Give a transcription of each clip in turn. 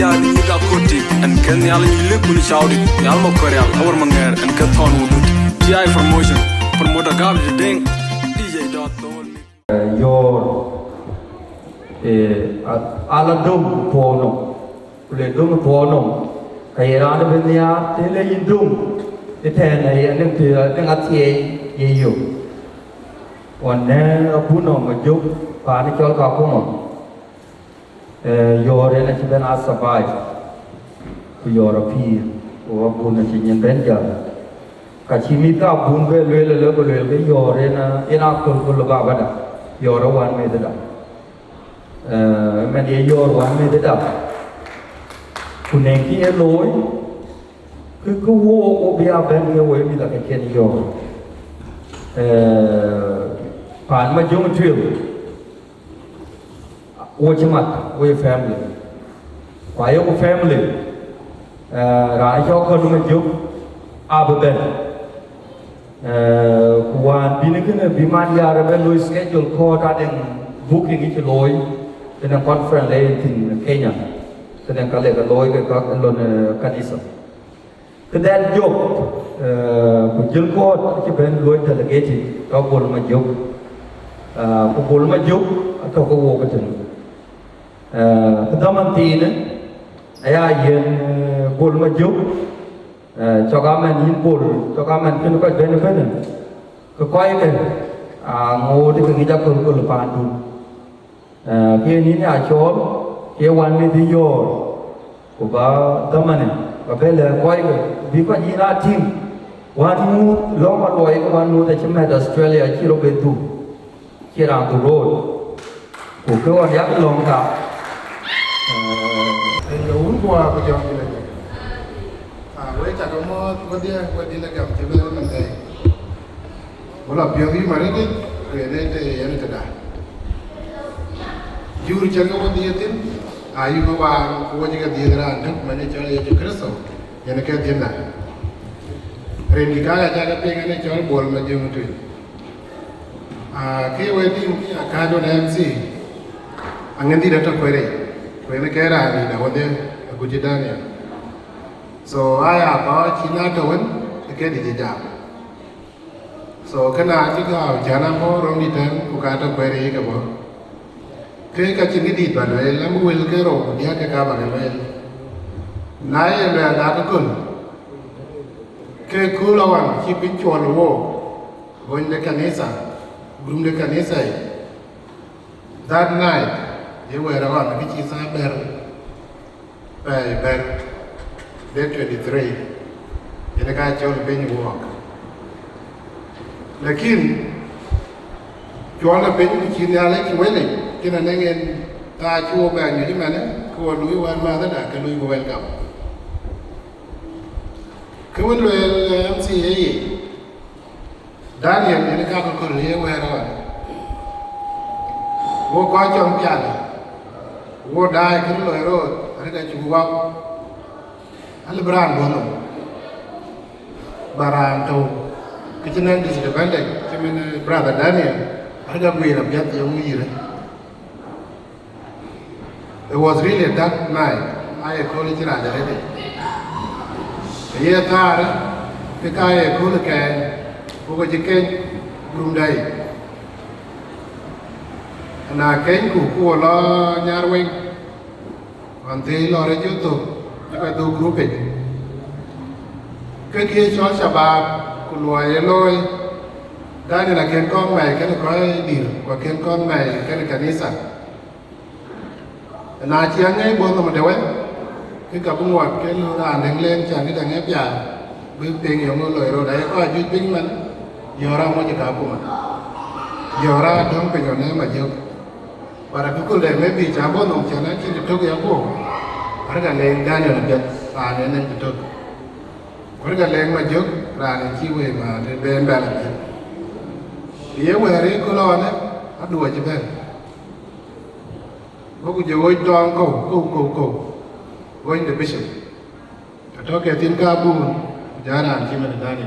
ya ni da koti an kan ya la yile kun shawdi ya ma koreal awar manger an ka ton wudut ti information promoter gab Deng DJ dot your ala dum pono le dum pono kay ra de benya te le indum te the này anh từ anh ăn thì nhiều còn nếu bún nó mà giúp và nó cho cả không mà giờ đây là chỉ bên áo sợi giờ là phi và bún là chỉ nhận bên giờ cả chỉ mi ta bún về lưỡi cái giờ đây là yên áo còn là bao vậy đó giờ nó hoàn mấy thế đó mình đi giờ hoàn mấy thế đóคุณเองที่ลอยคือวัวเบียร์เป็นเงี้ยเว้ยมีแต่แค่นี้อยู่ผ่านมายุ่งเที่ยววัวชมัดวัวแฟมิลี่กว่าอยู่แฟมิลี่ร้านชอบคนมายุ่งอาบเป็นกว่าปีนี้คือบิมานยาเราเป็นลุยสเกจจูลคอร์ดเองบุ๊กิ้งที่จะลอยเป็นคอนเฟอเรนซ์เลยที่เคนยาแสดงการเล่นกันลอยก็ลนกันอิสระคือแดนยกผู้ยืนโคตรที่เป็นลอยทะเลที่เขาบอลมายุบผู้บอลมายุบเขาก็วัวกันถึงคือทำมันตีนะไอ้ยันบอลมายุบจอกามันยินบอลจอกามันขึ้นก็เป็นเป็นก็ค่อยกันงูที่เป็นกิจกรรมก็หลุดผ่านดูที่นี้เนี่ยชอบที่วันนี้ที่โยกูก็ทำมันเนี่ยก็เป็นเลยค่อยกันวิเคราะห์ยีราทีมวันนู้ลองมาลอยก็วันนู้แต่ฉันมาจากออสเตรเลียที่เราไปดูที่ร้านดูโรดกูก็ว่าอยากลองกับเดี๋ยวหัวก็ยอมกินเลยเว้ยจากเราวันเดียวเราเก็บที่ไม่ได้มันใจเวลาเพียงที่มาเรื่อยๆเรื่อยๆยันจะได้ยูริจังก็วันเดียวทิ้งอายุก็ว่าวันนี้ก็เดียวกันทุกมันจะเจอจะคริสต์ยันแค่เดียวนะเรื่องนี้ก็อาจจะเป็นกันในจอร์บอลมาอยู่ที่ที่วันที่มีอาการโดนMCอันนี้ที่เราต้องคุยเลยคุยในแก่ร้านนี่นะวันเดียวกูจะได้เนี่ย so ก็ชินาตัวนั้นแค่ดีจะจับ so ขณะที่เขาจานาพอร้องดีทั้งกูการต้องคุยเลยกับผมคือการจินดีบ้านเลยแล้วมึงเวลก็ร้องเดียวกับการบ้านเลยนายเลยด่าทุกคนคือคู่เราวันที่เป็นชวนวัววันเด็กกันนี้สั่งกลุ่มเด็กกันนี้ใส่ that night เดี๋ยวเราวันที่ชีซาเบอร์ไปเบอร์ day 23ยังการโจรเป็นวัวแต่คินโจรเป็นชินอะไรที่เวลี่ที่นั่นเองตาชัวแบงอยู่ที่มันเนี่ยคือว่าลุยวันมาตั้งแต่ก็ลุยวันกับคือวันลุยMCA ด้านยังในการคนเลี้ยงไว้แล้ววัวก้อยจอมจันวัวได้ขึ้นลอยรถอะไรก็จูบว่าอันบรานบอลบารานโตคือฉะนั้นดิสเดบันเด็กที่มันบราดด้านเนี่ยอะไรก็มีระเบียบยังมีเลย It was really that night I called it right already เยี่ยท่านะที่ใกล้คู่ละแกนพวกจะเก่งกลุ่มใดนาเก่งคู่ล้อยาร์วิงวันที่ล้อเรจุตุแล้วก็ดูกรุ๊ปอีกก็คือชอบชาวบ้านกุลวยลอยได้ในเก่งก้อนใหม่แค่ไหนก็ดีกว่าเก่งก้อนใหม่แค่ไหนกันนิสัยนาเชียงไงบนตัวมันเดียวคือกับผู้หมวดแค่รู้อ่านแดงเล่นจากที่แดงเงียบใหญ่บิ้งเตียงอย่างเลยเราได้ก็ยุดบิ้งมันยอรามันจะกับผู้มันยอราทั้งเป็นอย่างนี้มาเยอะpara people that maybe jabo nong chana chi de tok ya ko arga leng dan ya bet pa ne ne tok arga leng ma jok ra ne chi we ma de ben ba la ye we re ko lo ne adu wa ji ben ko ku je wo dong ko wo in the bishop to ke tin ka bu jara chi ma de dan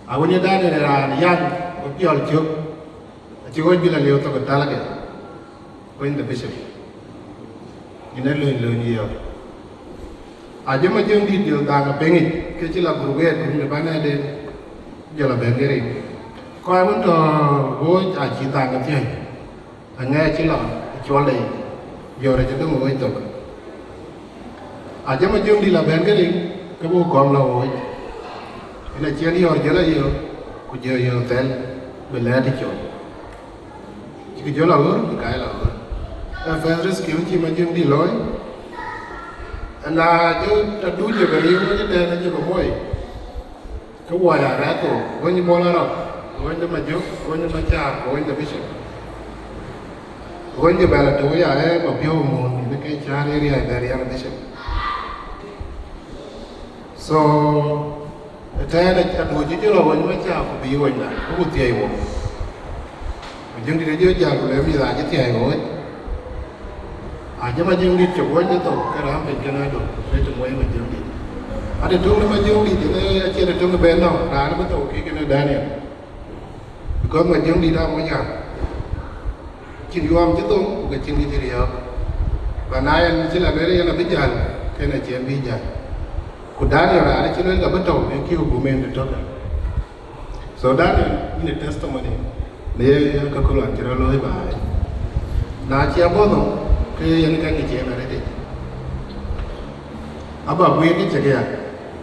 a wo ne dan ne ra yan ko piol chok chi wo bi la leo to ko ta la ke in the bishop in a little year aja ma jeng di dio dang pengi ke ci la gurbe dum ne bana de jala ben gere ko ay won to go a ci dang ti a nga ci la ci wala yo re dum go to aja ma jeng di la ben gere ke bo kom la wo ina ci ni yor jala yo ku je yo tel be la di ci ci jo la wo ka la wo a fa res ki ci ma jeng di loy là chứ đủ nhiều cái yêu cái tên nó chưa có mồi cái hoài là ra tổ với những món nào với những mà trước với những mà cha với những cái gì với những bài là tuổi ấy mà biểu môn những cái cha đi ra đây ra cái gì so thế là tuổi chứ là với những mà cha của biểu vậy là có một tiền không nhưng đi đến giờ của em bây giờ chỉ tiền rồi aja ma jeng di coba aja tu kerana penjana tu saya cuma yang jeng di ada tu nama jeng di dia aja ada tu ngebeno rana betul kena Daniel because ma jeng di dah macam chin yuam chứ tu bukan chin di diri ya và nay anh chỉ là cái là bây giờ cái này chuyện bây giờ của Daniel là chỉ nói là betul yang kêu của mình được thôi so Daniel ini testimony dia kekulan cara loi baik na siapa tu cái anh cái chuyện này đấy, à bà quên cái chuyện kia,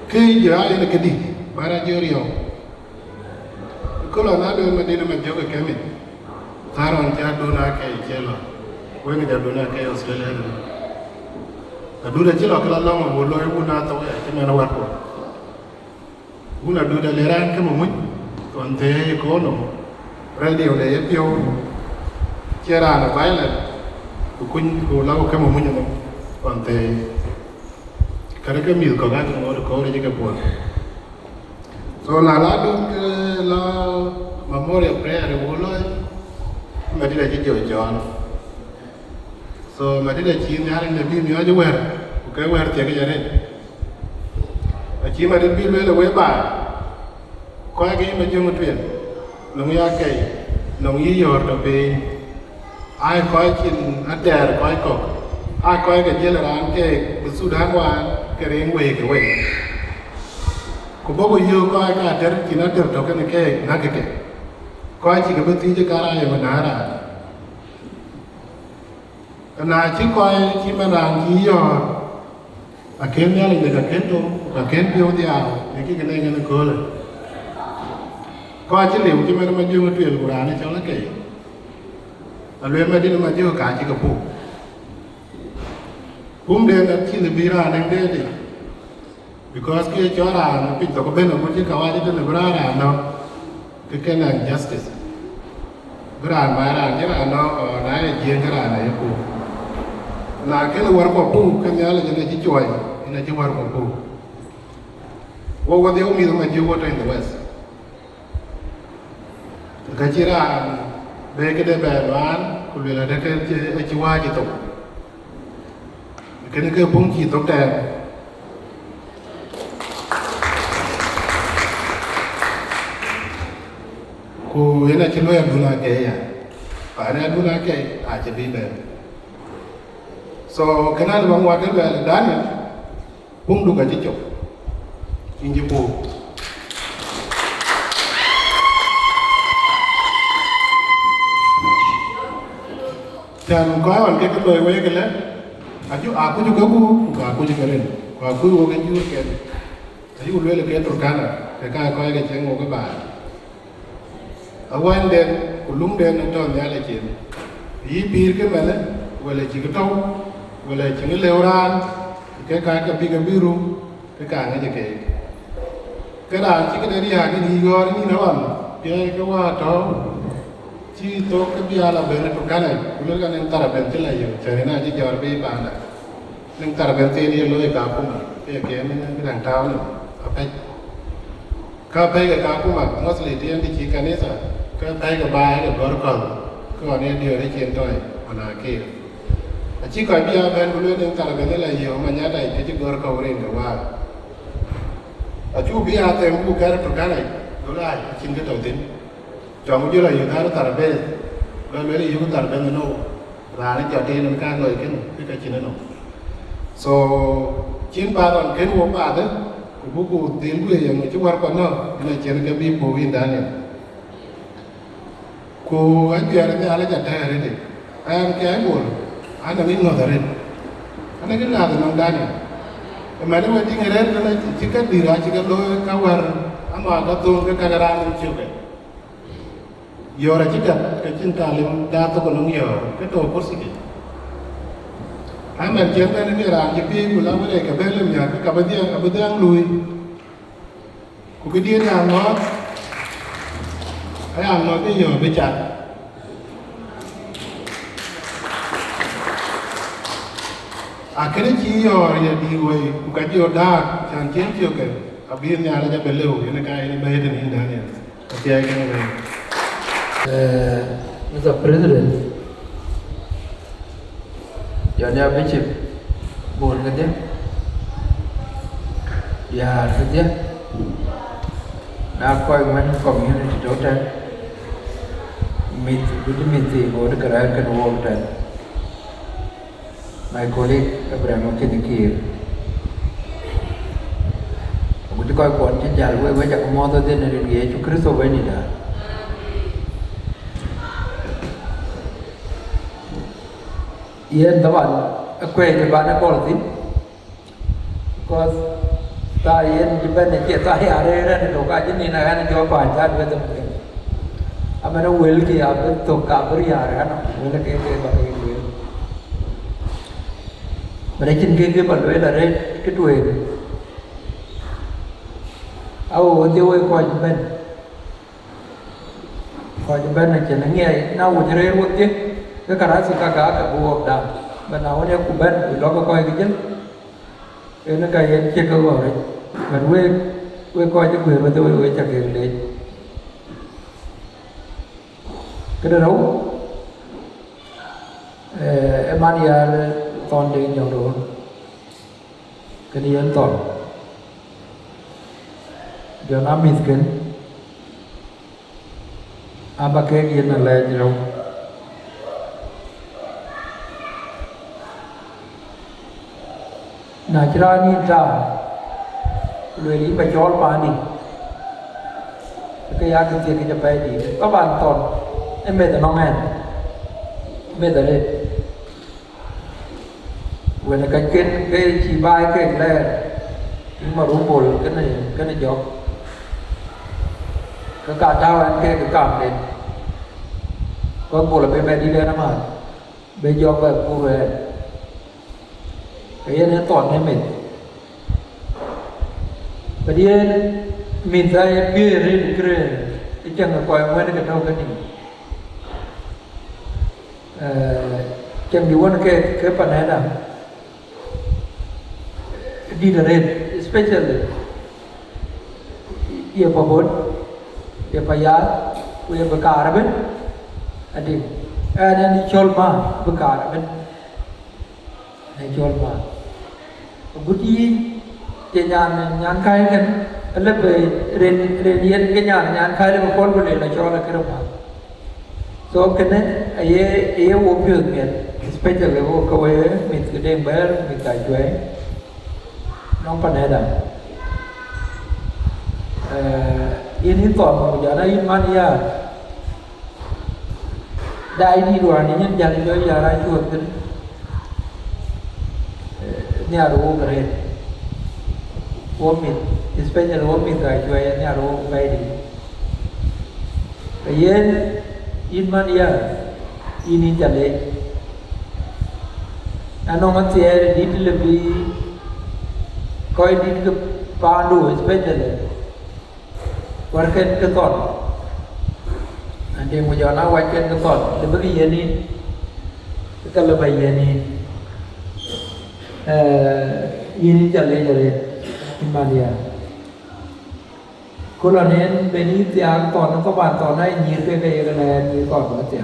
cái giờ ai là cái gì, bà ra chơi riêng, có lần nào đâu mà đi làm chơi cái mình, thà rằng cha đôi na cái chơi lo, quên cái đôi na cái Australia rồi, à đôi là chơi lo cái là lo mà buồn lo cái na tao cái mà nó hoạt động, buồn là đôi là lẽ ra cái mà muốn, còn thế có nó, radio này ép tiêu, chơi ra là phải là kun ko lawo kama munya no pante kare ka mil ko ga ko re ke po so na la do ke la memorial prayer wo lo ma di la ji jo jon so ma di la chi ni ari ne bi mi aje wer ko ke wer te ke jare a chi ma di bi le we ba ko ga ma jo mutuen no ya ke no yi yor do be ai coi chuyện ăn đẻ coi cọc ai coi cái gì là ăn cái Sudan qua cái riêng về cái vậy cũng bao nhiêu coi cái đẻ chỉ nó được đâu cái nó cái coi chỉ cái bữa tí cho cái này mà nã ra là chỉ coi chỉ mà làm chỉ do à kén nhá là cái kén đâu là kén biểu đi à cái này cái nó cố rồi coi chỉ liệu chỉ mà dùng cái chuyện của anh cho nó kể alwe ma dina ma jiho ka ci ga pum de na ci le bira na de because ke chora na pin to ko beno ko ci ka wa de bra ra no ke kana justice bra ma ra ra no na ye je ra na ye ko na ke le war ko pu ke ya le ne ci joy ina ci war ko pu wo de o mi ma jiho to in the west ka ci ra để cái đề bài đoán của người là để cái chi qua chi tục cái này cái bốn chi tốt đẹp của cái này chỉ nói đun là cái à phải là đun là cái à chỉ bị bệnh so cái này là bằng qua cái bài là đan bốn đúng cái chi chục in chi bù dan kau orang kita loy way ke lah, aku juga keren, aku juga jujur kan, jadi udah lagi terkana, mereka kau yang cengok ke bah, awan dan kulung dan itu ni ada jen, ini bir ke mana, boleh cikgu tahu, boleh cikgu lewran, mereka ke biru, mereka aja ke, kerana cikgu dari hari ni gor ni nawan, dia kau tahu. Ci to ke biala bene to kana kulo kan entara bente la yo cerina ji jor be bana nang tar bente ni lo e ka pu ke ke ni nang taw ni ka pe ka pu ma mostly ti andi ci kanesa ka pe ka ba ga gor ko ne dio re chen toy ona ke a ci ka bia ben kulo nang tar bente la yo ma nya dai ke ci gor ko re ga wa a ju bia te mu ka to kana do la chin ke to tin chọn cái là nhiều cái nó tạt bên, rồi mấy cái tạt bên nó là nó chọn trên nó cao rồi cái chuyện nó so chiến ba còn kết uống ba đấy của bố tiến về mà chúng ta còn đâu là chiến cái bi bố viên đan này cô anh về là ai chặt hay đấy anh cái buồn anh là biết ngồi đấy anh ấy cái nào thì nông đan này mà nếu mà đi ngay đấy là chỉ cần đi ra chỉ cần đôi cao hơn anh mà đã tung cái camera lên chiếu cái giờ là chỉ cần cái chân ta lên đa tôi còn không nhiều cái tổ có gì anh mình chiến cái này là chỉ biết củaเราไม่ได้กับเรื่องอย่างกับเรื่องลุยกูก็ดีนะเนาะไอ้อ่างน้อยไม่เหยอะไปจัดแค่นี้ชี้เหยอะอย่าดีเว้ยกูก็จะด่าฉันเชื่อเชื่อกันกับเรื่องอะไรจะเป็นเร็วอย่างนี้กันในเรื่องนี้นะเนี่ยเชื่อกันเลยMr. President giờ nhà với chị buồn cái tiếc dạ cái tiếc đã coi mình community chỗ trên mình thì bố được cái world trên my colleague Abraham Kedikir aku tu kau kuat cenjal, gue cakap mau tu dia nak dia cukar so begini dah. Ia taban aku yang mana kau ni? Because ta yang jembat ni kita hari ni doka jenis nak kan jawab panjat betul betul. Amana well ki apa doka beri hari kan, well ke bagi well. Mereka ke baloi lah red ke tuai. Aku dia kau jembat nak jenis ni, nak ujar buat dia. Cái cara si kakak kat buat dah, benar dia kuban, lalu kau yang kerja, ini kaya cek kau orang, benar we kau je gue betul we cakap dia, cái đó em anh ya toàn đi nhau đó, cái đi anh toàn, giờ nam miskin, apa cái gì nó lại rồi. Najrani tra, luyện lý bài chót mà đi, cái ác cái gì phải đi, các bạn toàn em bây giờ nó nghe, bây giờ đây, vừa là cái chỉ bài cái này, nhưng mà rung bồn cái này gió, cái cả trao anh cái cảm lên, con bồn là bên bên đi lên mà, bên gió về cô về. Cái này toàn hay mình, cái này mình thấy bia rồi cái chẳng là coi mới cái đâu cái gì, chẳng điều quan cái phần này là đi ra đây, especially ia pabon, ia payah, ia bekar ben, adik, ada ni cholma bekar ben, ni cholma. Budi je nyan kai kan lebih renian ke nyan kai le kon boleh la chola ke rumah so kena ye wo pyo ngen special le wo ko ye mit ke deng ber mit kai chue nong pa ne da ini to mo ja na in mania dai di ruan ni nyen jali lo ya ra chu tin nhà đồ cái ôm mít, especially ôm mít cái chuối nhà đồ bay đi, cái gì in Malaysia, in Italy, anh ông anh sẽ đi lebih, coi đi cái pandu especially, working cái con, anh đi mua cho nó working cái con, lebih cái gì ni, cái lebih gì ni. Ini jalan Himalaya. Kalau ni beni tiang tonก็บานตอนให้ยีไปกันแล้วยีก่อนว่าเสีย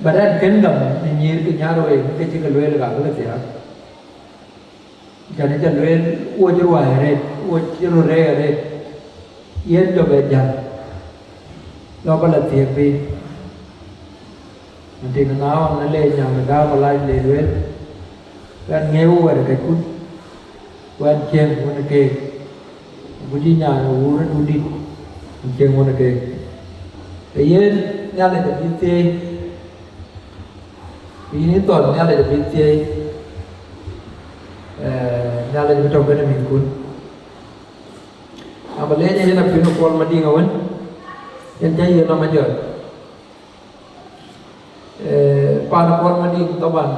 บัดนั้นเข็นดำยีก็ญาโรเองก็จิกลวยละก็เสียจันจะลวยอ้วจรวยเรอ้วจรวยเรเย็นจะเป็นจันเราก็ละเสียไปมันที่น้านั่นเลยอย่างมันได้มาไล่เลยด้วย Kan ngeu ada kai kun. Wan cheng wan ke. Budi nya urut udi. Cheng wan ke. Ayen nyale de binte. Ini ton nyale de binte. Nyale de betul kena mingkun. Abalnya ni nak pinu kual madi ngawan. Yang jaya nama je. Pan kual madi taban.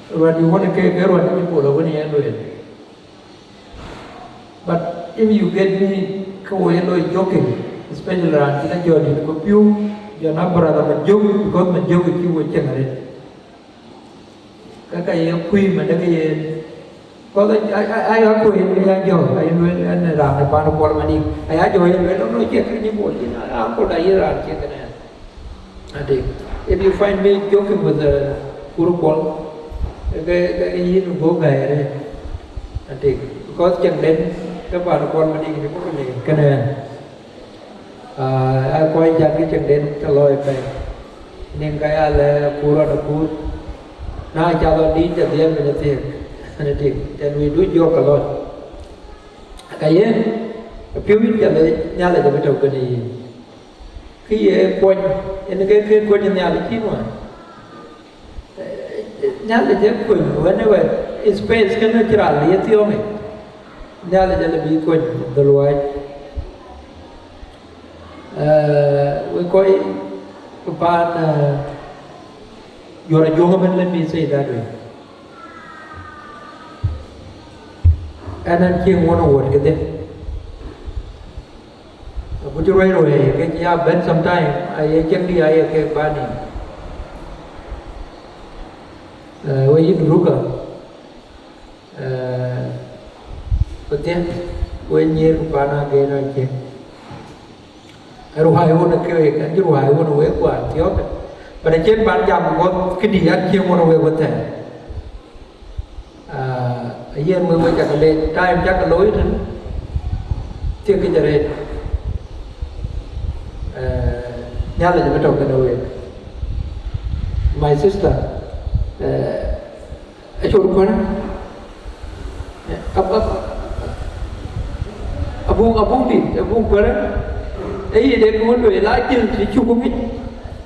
When you want to get one people over here, but if you get me joking, especially around the journey, you're not brother, but joke because my joke with you will generate. Kakai queen, and again, because I are queen, I joke, I will and around the pan of money. I enjoy it, I don't know, check any more. I'll put a year out, check it. I think if you find me joking with the Kurupol, cái gì nó vô về đây, thì có chân đến các bạn con mà đi thì có cái gì cái này, ai quay chân cái chân đến cái lối về, nên cái là pura được pur, na chalo đi cho dia mình thì then we do your cái lối, cái gì, cái phiếu cho lấy nhà lại cho cái đầu cái gì, khi quay, cái quay nhà lại chi mà. Nyale je kun whenever space kan natural yeti ome nyale je lebih kun dalwaj we koi pan yora jonga ben let me say that way and then king one word ke de bu ju rồi ke ya ben sometime ai chen di ai ke bani we ruga betul we nyir pana gena je ruhai wona ke kan ruhai wona we kwa tiok pada chen ban jam ko kidian che wona we wote yen we jak le time jak loi thân chưa cái jare nyala je betul kan we my sister Echor kau abung di abung kau dia kau tu lagi tu cukup ni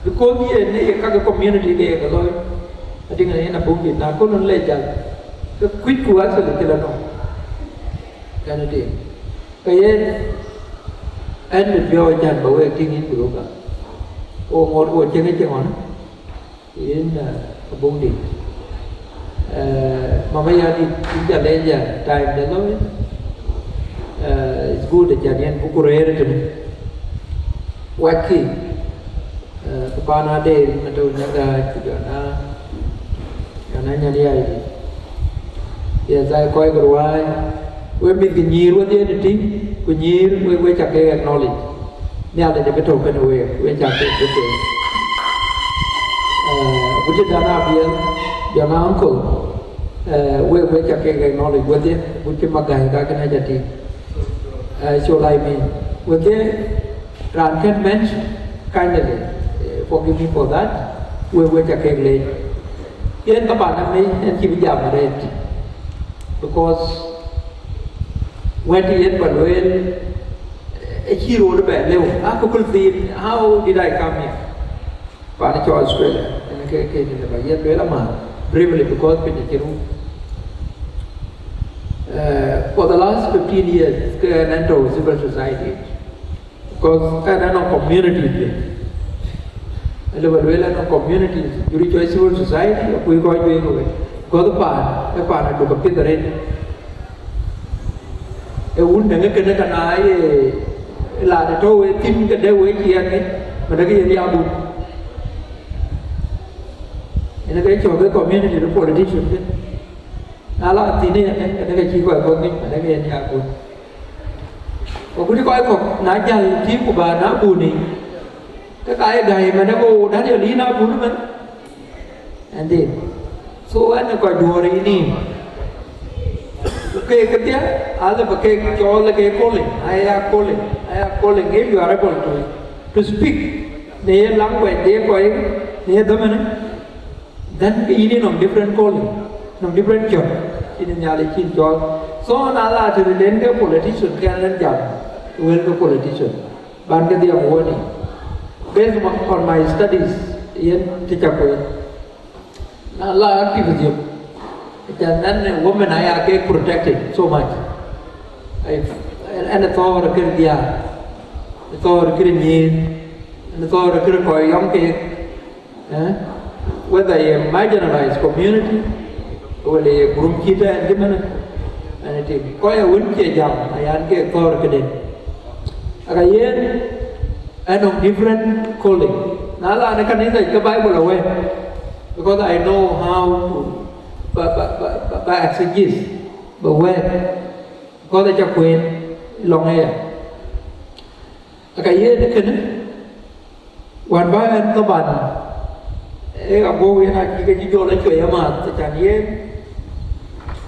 because dia ni kagak community dia kalau ada yang abung di nak kau non lejar quick kuat sahaja jalan no kan dia kaya and dia jangan bawa tinggi dulu kan ngor cengi in abung di mà bây giờ đi giờ đây giờ time để nói it's good để jadi yang ukuran itu wakil kepala deh atau naga juga karena dia ini ya saya koi keruai we bikin nyiru dia nanti ku nyir we cakap acknowledge ni ada di betul kan we cakap betul Bukan dana biar jangan uncle, we cakap acknowledge buat dia, bukan magai dah kena jadi, so like me, buat dia rankan bench, kindly, forgive me for that, we cakap leh, yang kapan ni, yang kita jam red, because when dia berdoa, hero tu bel, aku kulti, how did I come here? Pada cakap Australia. Ke ni lah, ia tu lama. Bravely because kita kira. For the last 15 years, ke nanti civil society, because kan ada community dia. Kalau berdua ada community, jadi join civil society, aku ikut join tu. Kau tu pan ada bukti terus. Undang kena kena lah tu, tim kedua kian ni, mereka jadi abu. Ini kan cakap community itu politician kan. Alah sini kan, ini kan cikgu aku ni, ini kan yang aku. Aku ni kau aku najal tim kubah nabu ni. Kakak gaya mana kau dah jadi nabu ni man. And then, so ane kau dua hari ini. Okay, ketia, ada pakai call lagi calling, ayah calling, if you are able to speak, dia language, dia kau, dia tu mana. Then ini nom different calling. nông different job in nhà lấy chín job so na là từ đến cái politician cái lên giảm nguyên cái politician ban cái điều mua đi based on my studies yên thì chắc quên na là activism cho nên women are get protected so much and the thought of cái dia the thought of cái nhìn the thought of cái coi giống cái whether a marginalized community or a group kita and gimana and it kau yang unci jam ayat ke kau kedai again and of different calling nala ane kan ini ke Bible away because I know how to by exegese but where kau dah cakap long ya again kan wan bahan kaban gặp bố hiện nay cái gì cho lấy chuyện mà chẳng nhé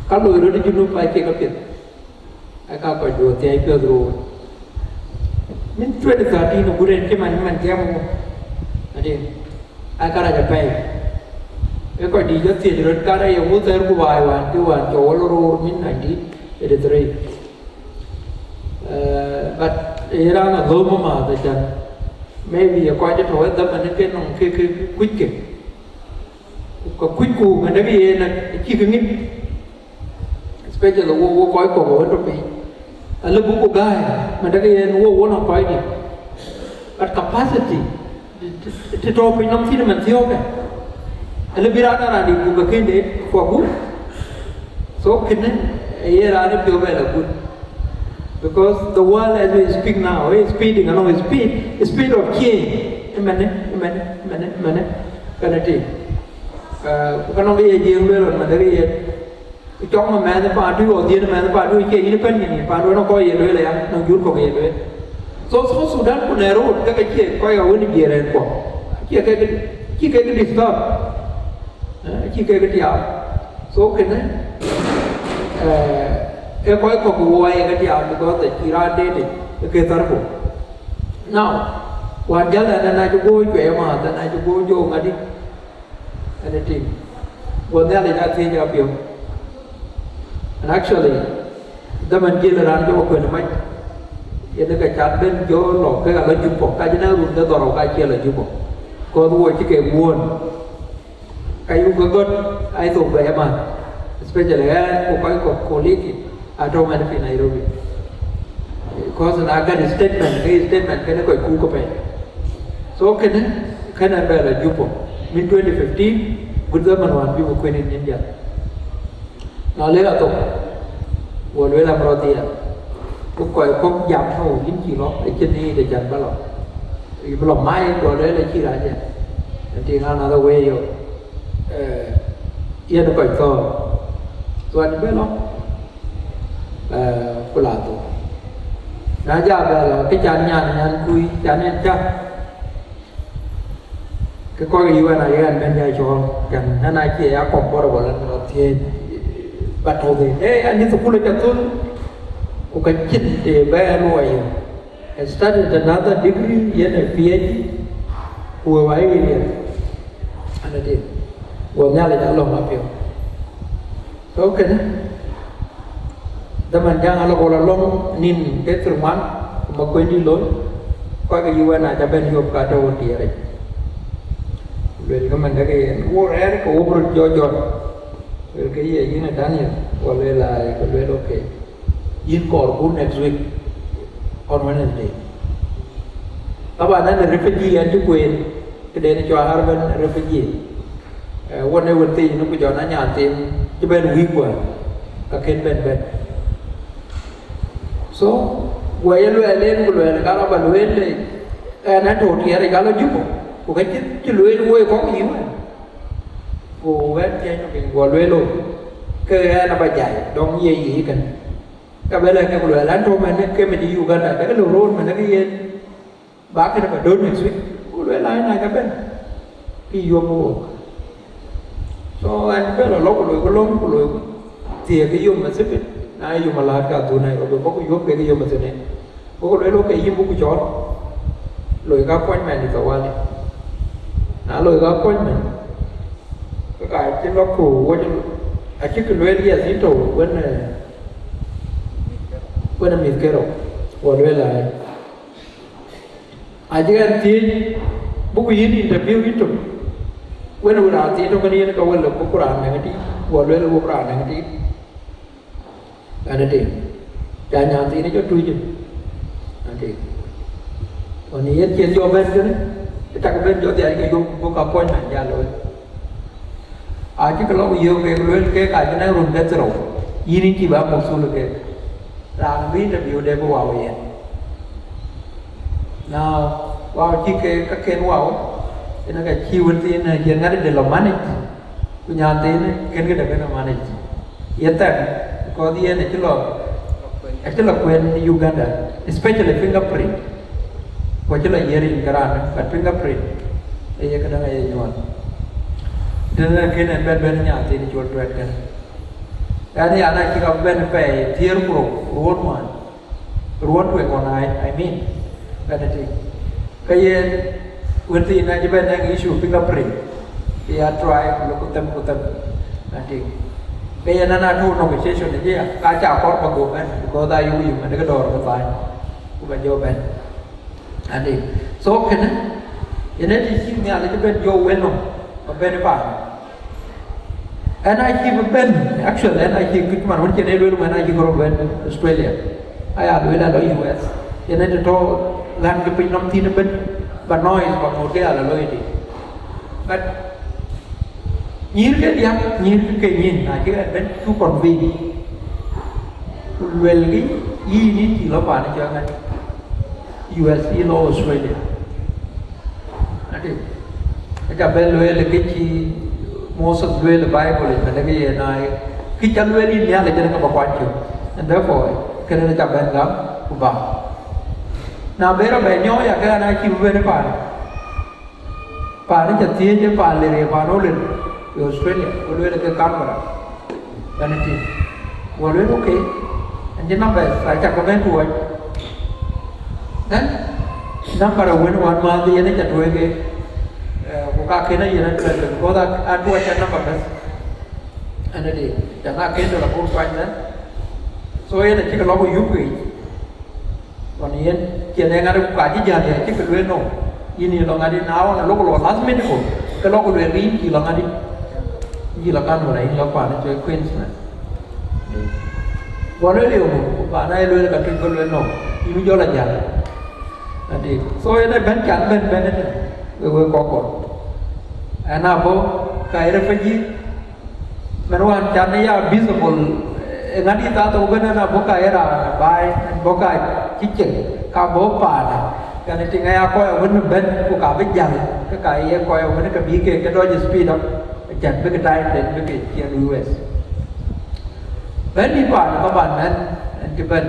các lối đó đi chung phải kia các việc ai cả phải đùa thì ai cứ rồi mình chuyện được cả đi nó cũng đến cái mình kéo mà đi ai cả làจะไปcái coi đi rất tiền rồi cả đây ông tới của bài hoàn tiêu hoàn chỗ lô mình này đi để tới but era là gom mà thì chẳng maybe coi cho thôi tâm anh cái nông cái quyết kịp có quyết cù mà nó bị là chỉ cái nghiệp especially là wo coi cổ ở trong này lớp bố gai mà nó cái wo nó coi đi but capacity thì cho phải nắm thì mình thiếu cái lớp bị ra là đi bố cái đấy qua bố so cái này ấy ra nó biểu về là good because the world as we speak now is speeding I know is speed of change amen cái này cái nó đi riêng luôn rồi mà cái trong mà mẹ nó phá đuôi tiền mẹ nó phá đuôi kia nó phân gì phá đuôi nó coi gì rồi lại nó dút coi gì rồi so Sudan cũng này rồi cái kia coi ở bên kia này quá cái disturb cái tiao so cái này coi có buổi cái tiao because the Iran did cái taraf now quan jalan dan aja gue juga mah dan aja gue jo ngadi ada tim buatnya ada jati jawab and actually zaman giliran jo ko namai ya daga chat ben jo lo ka la jupo ka jina run da doro ka chia la jupo ko ruo chi ke buon kai u got ai to be ma especially ko kai ko colleague atau mana di Nairobi because agar statement kena ko ku ko pe so kena bela jupo min 2015 good zaman wan bi ko ni India na le la to wo le la proti ko ko jam ho yin chi lo ai chen ni de jan ba lo i lo mai ko le le chi ra je ti nga na the way yo ia no ko to so an be lo ko la to na ja ba la cái chan kui chan en cha cái coi cái UN này anh bên đây cho cần nó này chỉ là còn bao nhiêu lần thì bắt đầu thì anh đi học lên cho tôi cũng cái chính để bé nuôi I started another degree in a PhD của vậy đi anh đi của nhà lại đã làm apa so cái teman jangan lo kalau long nin cái teman mà quên đi lối coi cái UN này cho bên Europe cả đâu đi rồi rồi cái mình cái wo rare ko wo jojo cái gì này Daniel wala là cái okay in call next week on Wednesday taban ada refugee yang tukuin kedai ni jual harban refugee one day one thing nó có cho nó nhà tìm cho bên week qua các kênh bên so quay lên là kalau baluel nó thổ thì là kalau giúp của cái chứ lưới nuôi có cái gì mà của cái chơi nó bị của lưới luôn cái nó bay chạy đông gì cần cái bây giờ cái lưới lăn trôi mình cái mình đi gần là cái lưới luôn mình nó cái bác cái nó phải đơn mình suy của lưới lái này cái bên cái vô mua so anh biết là lốc của lưới thì cái vô mà xếp ai vô mà làm cả tụi này rồi có cái vô cái vô mà tụi này có lưới lốc cái gì cũng chọn lưới cá quanh mày thì tao qua này lời góp quanh mình cái trên nó khổ quá chứ I think really as it when a miscarriage or well I think book in interview it when we are theatre when you go look for a negative or well over a negative and a day. Can you see your tweet? Okay. When you change your bed, the tackle your book appointment, yellow. I think a lot of you will take I can room better. You need to keep up with Sulu. Ran be the view they go away. Now, while she can wow, in a key within a general de la manage, when you are then can get a better manage. Yet that, because the end actually when Uganda, especially fingerprint, what you are hearing Garan, but fingerprint, a yakana. Then again and bed when you are in your direction. And the other thing of benefit, tear road one, road on I mean, benefit. Kayen, with the Nigerian issue, fingerprint, they are trying to look at them, I think. Kayen and I do conversation here, I can't pop a go because I use you and the door of the fine, over your bed. I think. So, can in anything, a little bit your window. Benefit. And I keep a pen, actually, and I keep good man. When I go to Australia, I had the US. And I told land to pin on thin but noise about hotel loyalty. But near the young, near the Kenyan, I went to convene. Well, you need to love US, you know, Australia. I think. I got most of the Bible and I keep on really near the general of and therefore, can I have Bangam? Now, better by no, I can keep very far. Party at theatre, Parley, Parolin, to Australia, would wear the camera. Vanity. Well, okay. And the numbers, I can comment to it. Then, number of 1 month, the energy to again. Kena yang ada, kalau ada macam apa bes, ane di, jangan kena la pun panjang. So yang ni kalau aku yupi, kalau ni kena yang ada kaji jadi, kita dua no, ini lo ngadi nawan, lo kalau last minute ko, kalau aku dua rin, kilo ngadi, kilo kan orang ini lo pan, jadi Queensland. Kalau dia umum, pan ay lo yang kata kau dua no, ini jual aja. Ane, so yang ni bencan itu, we kokor. And now, refugee, Manuan Chanaya visible, and Anita open a boca era by and boca kitchen, Cabo Pada, and I think I acquire when the bed book of it young, the Kai acquire when it can be can always speed up, a cat big time than big here in the US. When you part of a man and to bed,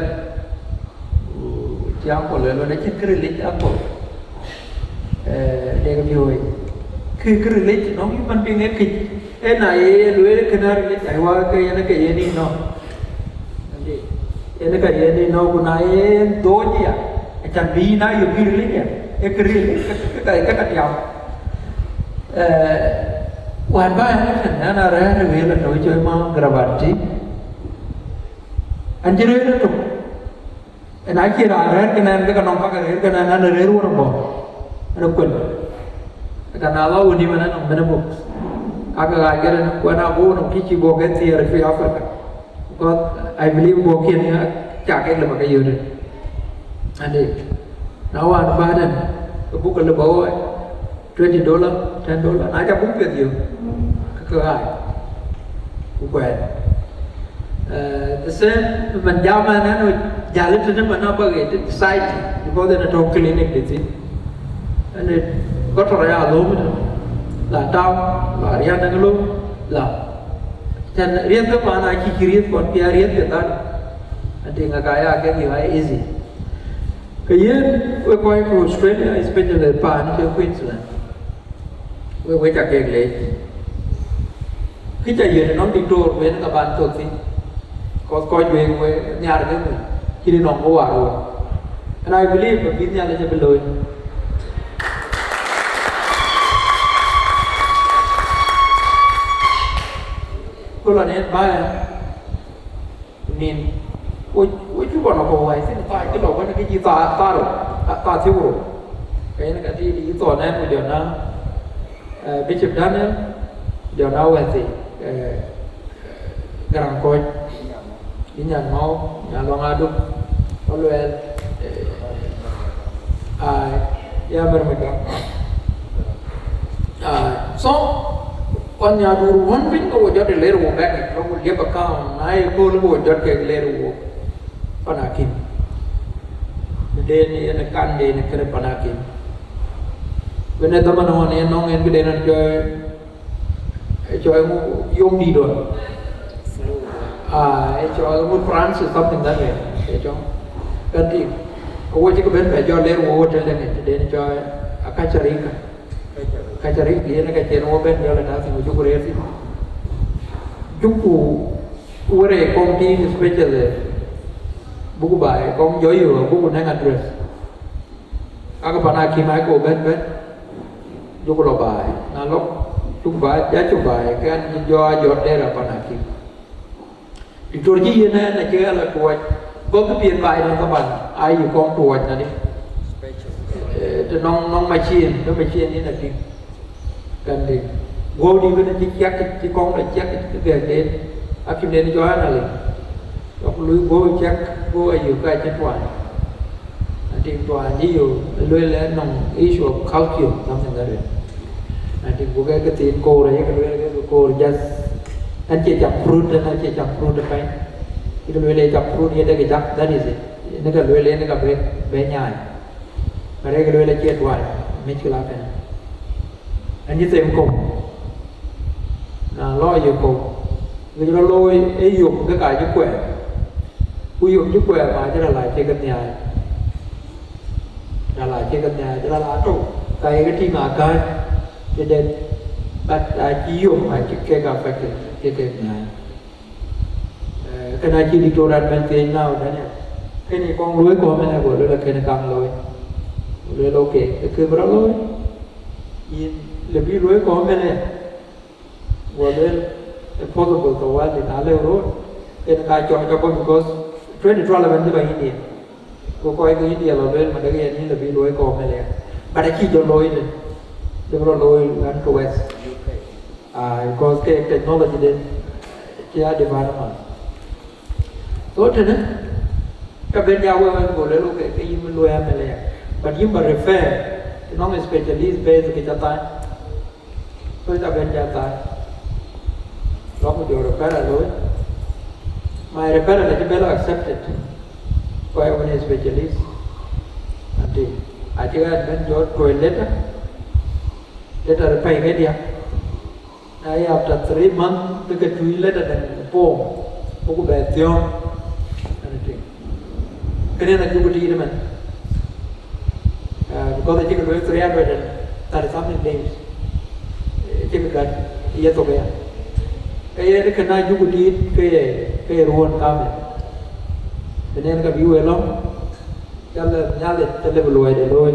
Tiago, when I can really apple, they can do it. Khi cái relate nó cũng ban tiếng cái này lưới cái nào cái trải qua cái gì nó cái gì nó của này tối gì à chẳng vì nó dùng cái relate cái relate cái dòng hoàn ba nó thành ra ra về là nội chơi mà gravity anh chỉ nói nó anh ấy chỉ ra cái này cái nòng cái này nó rơi luôn rồi nó quên. Karena Allah di mana nong mana books, agak ajar nong kuana bu nong kici bogen tiar di Afrika. Because I believe bogen ya cakai lebih kaya udah. Ade, nawan badan, buku lebih bawa $20, $10, aja buku dia, kekerai, buku. The same menjaman anu jalan tu mana apa gitu, site, because ada talk clinic di sini. Ade có trò ra luôn là đau và riêng đang luôn là chân riêng các bạn ai chỉ riêng còn kia riêng thì ta thì ngay cái gì hay easy cái gì tôi quay từ Australia especially pan cho Queensland với cả cái lệ khi chạy về nó đi tour với các bạn thuộc thì có coi về với nhà được cái khi đi nòng có vào rồi and I believe là biết nhà là sẽ bị lôi. Kalau ni bayar ni, oi cuba nak kau ay sini tay kalau kan kita taruh tak siapa. Kaya nak kati di itu ni pun dia na Bishop Daniel dia na wasi garang kau ini yang mau yang long aduk kalau ya bermereka so kon nhà đủ hoàn bình có vật để lấy ruộng bạc nó cũng liệp account này cô nó vật để lấy ruộng panakim đến này kan đến cái panakim bên này teman teman này nong yang cái đến chơi mu yom đi rồi chơi mu France something that way chơi kan thì có vật chỉ có bên phải cho lấy ruộng cho nên đến chơi akacharika kacari dia nak kacari mobil dia lah nasi mujuk resi juku ure komti special buku baik kom joyo buku nang address aga panaki mai ko ben juku lo baik nalok juku baik ya juku baik kan jod daerah panaki di Turki ni nak kira lah kuat bawa pian baik dengan kawan ayu kom kuat nanti nong machine ni nak kan đi vô đi bên chỉ check chỉ con là check cái việc đến akim đến cho anh là có lưới vô check vô ở nhiều cái trên tòa nhiều lưới lên nông issue of culture something like that thì vô cái tiền cô đấy cái lưới cái cô just anh chỉ chặt fruit anh chỉ chặt fruit được cái lưới lên chặt fruit như thế cái chặt that is it nó cái lưới lên nó cái bé nhai mà đây cái lưới lên chia tòa mấy cái lá này anh như xem cùng lo nhiều cùng người ta lôi ấy dùng cái cài chúc quẹ dùng chúc quẹ mà cho là lại chơi căn nhà là lại chơi căn nhà cho là lá trụ cái thi mà cái cho nên bắt chỉ dùng mà chỉ cái cà phê cái nhà cái này chỉ đi chỗ đặt bên tiền nào đó nè cái này con lưới của mình là của lưới là cái này càng lưới ok cái kia mà lưới lebih luar kau mana, boleh possible tu awal di Nale road, kita kacau pun because train itu lawan tu bagi India, kau ke India lawan mana cái ini lebih luar kau mana, pada kiri luar ni, jauh luar kan ke west, because cái technology dia dia di mana, so tu ni, kalau jauh kan boleh lu cái ini luar mana, but you refer, non specialist base kita tay. Tôi ta bên gia tài đó một điều repair là lối my repair là chỉ better accepted by one specialist nanti aja kan jual toilet repair cái dia ai after 3 months tu cái toilet ada pom buku betul nanti kena nak cuba di mana because kita boleh teriak dan ada something names kan iya tu kaya kaya ni kena juga di kaya ruan kami dengan kami welong kalau nyale terlebih luai dulu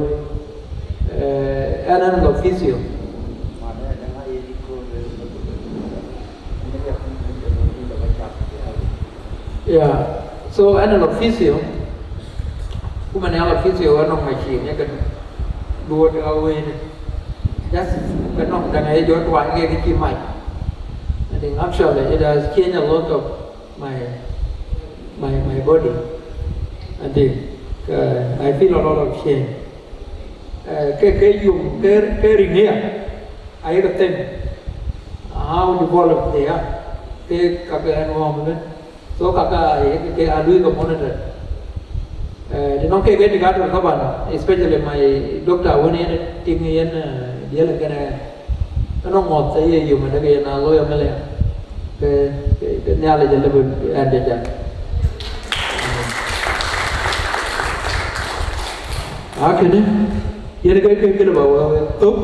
ada orang ofisio ya so ada ofisio kuma ni ofisio orang macam ni kan dua awal just cái nó đang ấy cho toàn nghe cái chim mạch thì actually it has changed a lot of my body and I feel a lot of shame cái dùng cái ring here ấy cái tên how developed they are cái các cái anh hoàng mình số các cái alui component thì nó cái thì các bạn especially my doctor when he tìm nghe dia là cái này nó ngọt sẽ dùng mình cái nào lôi âm lên cái nhà là chỉ là mình ăn được chứ cái này ini cái là bảo tốt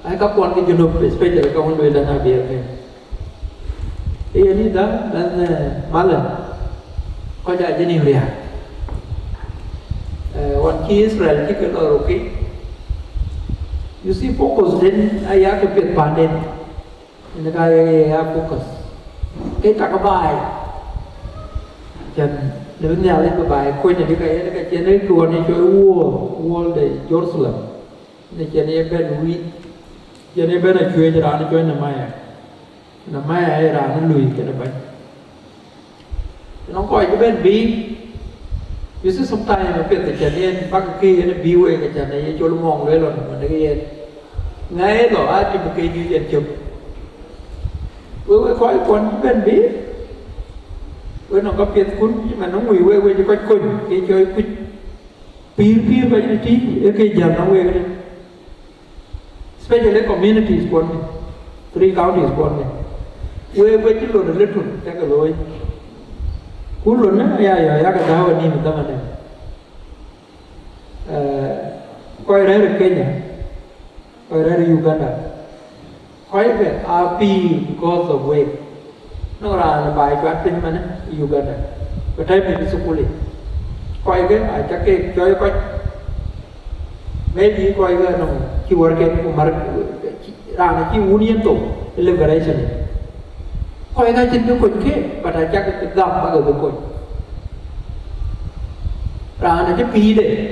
ai các con cái junub especially các con về là nào biết cái ini dah dan malam kau jadi ni dia one key Israel kita kalau okay you see focus then ayah ke pet panen ในการโฟกัสcái các bài chân nếu nhà lên cái bài quên những cái chân đấy đùa này chơi vua để Jerusalem này chân này bên lui chân này bên là chơi cho ra nó chơi nằm mai ai ra nó lùi cái này vậy nó coi cái bên bí you see sometimes mà biết cái chân này bắt kia nó bí về cái chân này cho nó mong đấy rồi mà cái gì ngay đó ai chụp cái như vậy chụp với coi con bên bí với nó có biết cuốn nhưng mà nó ngồi quay cho quanh quanh cái chơi cái phi vậy đi cái giờ nó quay cái especially communities one 3 counties one quay chứ luôn là lít luôn cái lối cuốn luôn á ya cái đào anh mình tâm này coi ra được Kenya coi ra được Uganda coi về RP because of weight nó là bài cho tin mà nó Uganda và thấy mình sukuli coi cái chắc cái chơi coi maybe coi cái nó chỉ work của mar ra nó chỉ union tổ liberation coi cái chân cái quần kia và là chắc cái gam bao giờ cái quần ra nó chỉ pi đấy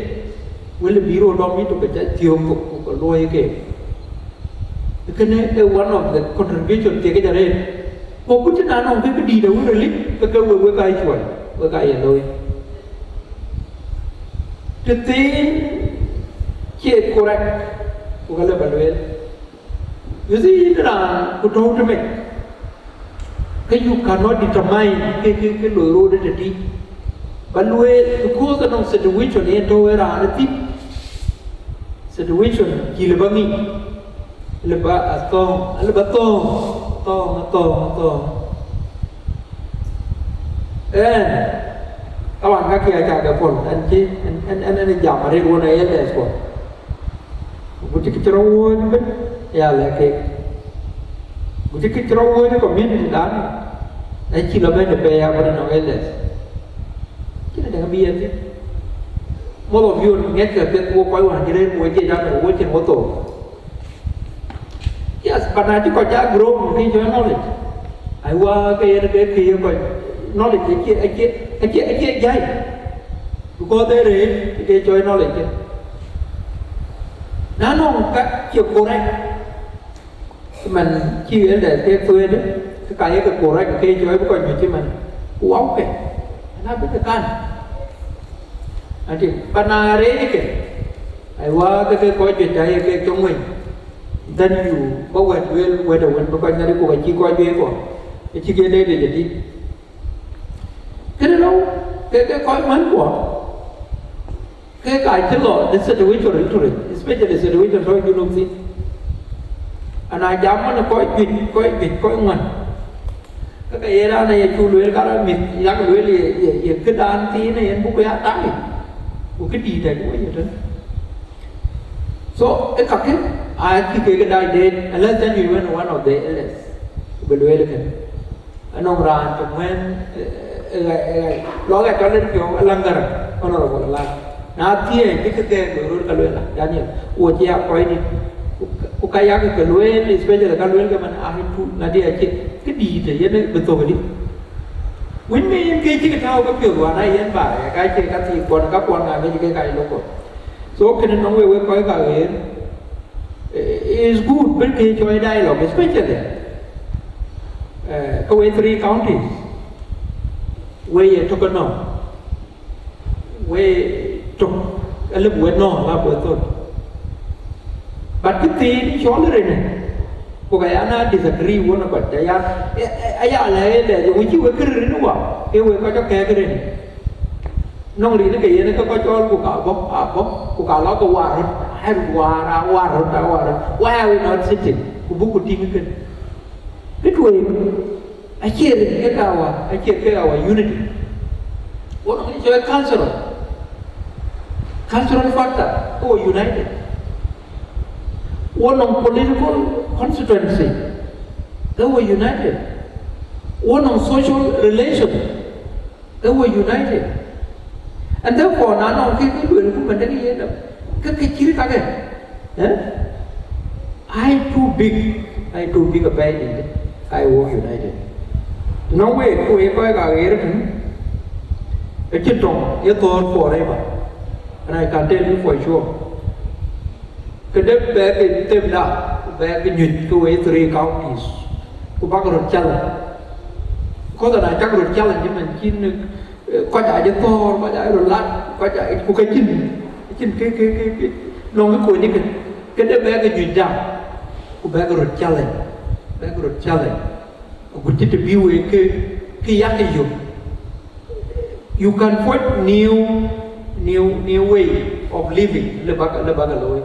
với là biro đó mới tụi cái chiều của lôi cái này one of the contribution thì cái này một cái chuyện nào cái đi đâu rồi lít cái với cái chuột với cái gì thôi thực tế chỉ correct của cái level đấy you see là của đâu cho mình cái you cannot determine cái lối road đấy đi but because nó situation này đâu ra nó tiếp situation chỉ là bao nhiêu là ba to các bạn các kia chả cái phần anh giảm ở đây luôn này là sao một cái trâu ấy ya là cái một cái trâu ấy có miếng gì đó anh chỉ là bên để bè vào nó ấy là chứ là cái bia chứ một of you nghe cái cuộc quay hoàn cái đây một cái ra một cái mô tô yes but I just got grow in your knowledge I work cái kia coi knowledge cái dạy có thể đấy cái chơi knowledge nó các chiều correct mình chỉ để cái phơi đấy cái correct cái chơi có nhiều chứ mình wow cái nó biết cái anh chị bạn nào đấy cái I work cái coi chuyện chơi cái trong mình then you có quên đầu quên coi nhà đi của chị coi về của chị kia đây để đi cái đó đâu cái coi mến của cái chất lượng the situation rồi especially situation rồi you know see anh ai dám nó coi ngoan cái era này chú luyện cái đó mình dám luyện thì cái đàn tí này anh bút cái tái một cái gì này cũng vậy đó so cái I think cái đại đến unless then you win one of the elders bên đuôi được anh ông ra trong men lo cái cho lên kiểu langar ono rồi là na tie cái rồi cái luyện là Daniel ủa chị ạ coi đi cái cái luyện especially cái luyện cái mình ai thu là đi cái gì thì nó bên tôi đi when me cái thao cái kiểu của này anh bảo cái gì còn các con là cái lúc so cái nó về coi cái is good but cái cho dialogue especially có 3 counties where to go no where to a little bit no là bữa thôi but cái tin cho lên này cô cái anh disagree với nó còn cái anh lại là dùng chữ cái nó bảo cái có cho cái này nông lý nó cái nó có cho của cả nó có hòa rồi hay hòa rồi why are we not sitting của bút của team cái tuổi I chia cái unity what nó chơi cultural factor oh united one on political constituency they were united one on social relation they were united and therefore nó cái luyện của mình cái gì đó cái chữ ta cái I too big ai tu bi ka pai ni ai wo united no we ko e ko ga ge ren e chit tong ye to forever and I can tell you for sure cái đất bé cái tem đã bé cái nhụt cái ấy three counties của bác rồi chăn có thể là chắc rồi chăn là nhưng mình chín có chạy cho to có chạy rồi lát có chạy của cái chín cái nó cái cùi như cái đất bé cái nhụt đã của bé rồi chăn của chín cái view cái giác cái dùng you can find new way of living le bác cái lối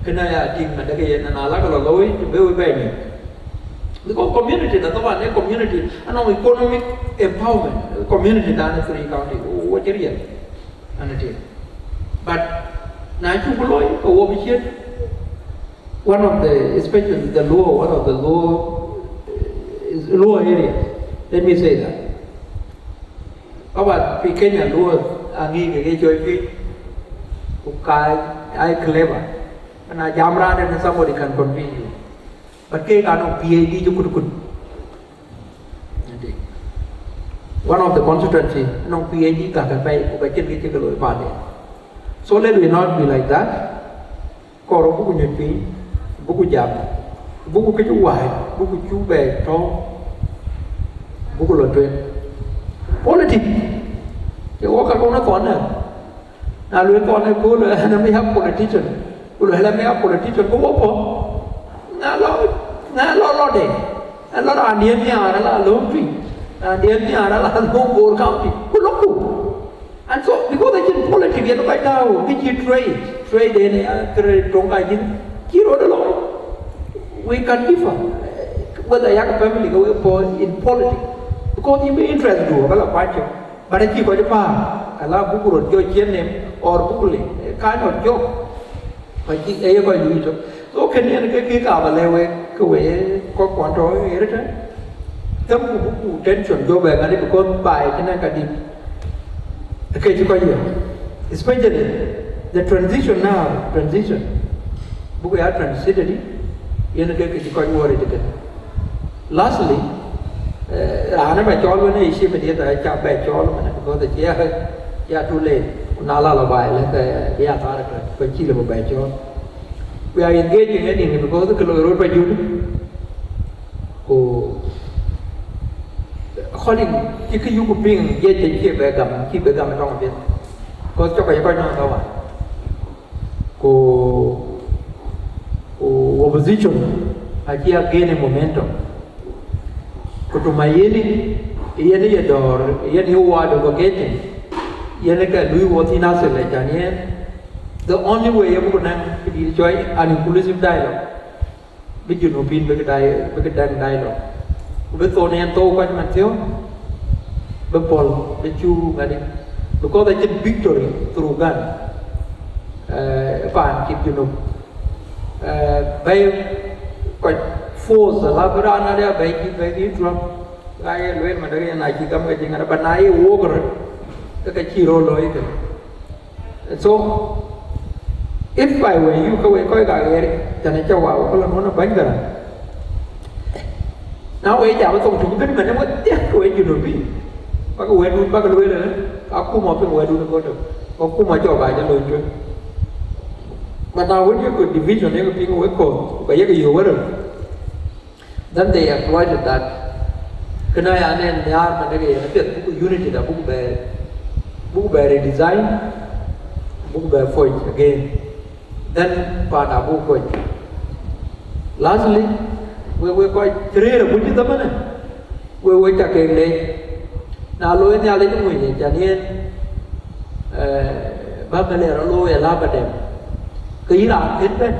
cái này là chính là cái này là cái lối về này because community là các bạn ấy community anh nói economic empowerment community đã là free county what cái gì anh ấy but nói chung cái lối của ông biết one of the especially the lower one of the lower areas let me say that các bạn vì Kenya lower nghi cái chơi cái ai clever na jamran and somebody can convince you but ke ano PhD ju kut one of the constituency no PhD ka pai ko chen ki ke loi pa de so let we not be like that ko ro bu nyut pi bu jam bu ke chu wai bu chu be to bu lo twen politics ke wo ka ko na kon na luen kon ne ko le na me have politician ulo hela me politician ko wo na lo de na lo andian ni ara la lo tri andian ni ara la lo bor county ko lo ku and so because they in politics you know right now we trade in trade trong cái gì kiro de lo we can differ whether yak family go in politics because you be interested do cái là quan trọng but chỉ có cái pa là bu ro cho chiến nem or bu le kind of job phải chỉ ấy coi như vậy số cái này cái cả và leo cái về có quản trói cái đó đấy tấm của tension cho về cái này con bài cái này cả đi cái chú coi nhiều especially the transition bữa cái transition đi yên cái chú coi nhiều đấy cái lastly nó bài cho luôn này xem mình tại cha bài cho luôn mà có thể chia tu lên nala là bài là cái ta là cái chỉ là một bài cho we are engaging in it because cái lối road by you oh according cái you cũng ping ye chỉ khi về gam trong bên có cho cái coi nó đâu mà opposition aquí gain momentum kutumaini yeye ya dor yeye huwa do getting yeye ka lui wotina se le janie the only way you can enjoy an inclusive dialogue with you know pin with cái dialogue with to ne to kwa man theo be pol be chu ngadi because they get victory through gun pan keep you know bay quite force la brana dia bay drum ai luen mà đây này chỉ cầm cái gì là ban nãy uống rồi cái chi rồi lôi cái so if I were you coi cái cho nên cho vào cái nó bánh rồi nào ấy chào tổng thống cái mình nó mất tiếc cái gì rồi bị bác cái luen rồi aku mau pe luen dulu kau aku mau coba aja luen cuy but now when you could division you could pingu ekor kayak cái gì rồi then they exploited that cái này anh em nhà mà cái này nó unity là book về redesign book về phôi again then pada book phôi lastly we coi chơi là bút tâm này we chặt cái này nào lối nhà lấy những người này cho nên ba cái này nó lôi là ba đẹp cái gì làm hết đấy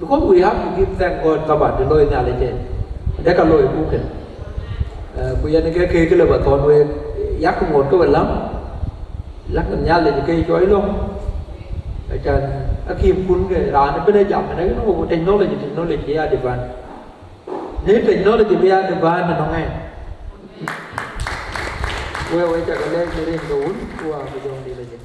because we have to give thank God các bạn để lôi nhà lấy trên để cả lôi book này bây giờ cái là bà thôn về dắt một cái bệnh lắm lắc gần nhau lên cái chói luôn ở trên khi phun cái ra nó bên đây chậm đấy nó một trình nó là chỉ là địa bàn nếu trình nó là chỉ là địa bàn mà nó nghe quay chắc cái lên cái đồ uống qua bây giờ đi là gì